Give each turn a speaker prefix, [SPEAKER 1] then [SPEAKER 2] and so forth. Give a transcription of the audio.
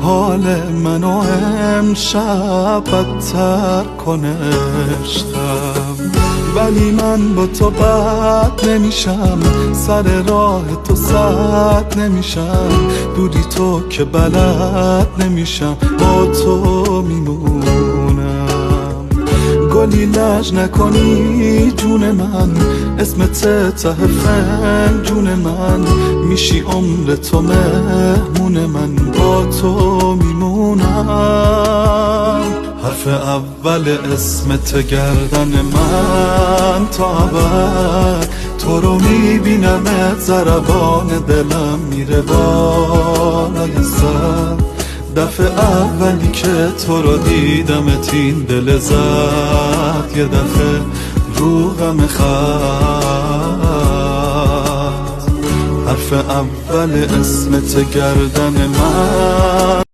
[SPEAKER 1] حال منو امشب بدتر کنه عشقم. ولی من با تو بد نمیشم، سر راه تو سد نمیشم، بودی تو که بلد نمیشم، با تو میمونم. گلی لج نکنی جون من، اسمت ته فنجون من، میشی عمر تو مهمون من، با تو میمونم. حرف اول اسمت گردن من تا ابد، تو رو میبینمت ضربان دلم میره بالای سر. دفعه اولی که تو رو دیدمت این دل زد یه دفعه رو غم خط. حرف اول اسمت گردن من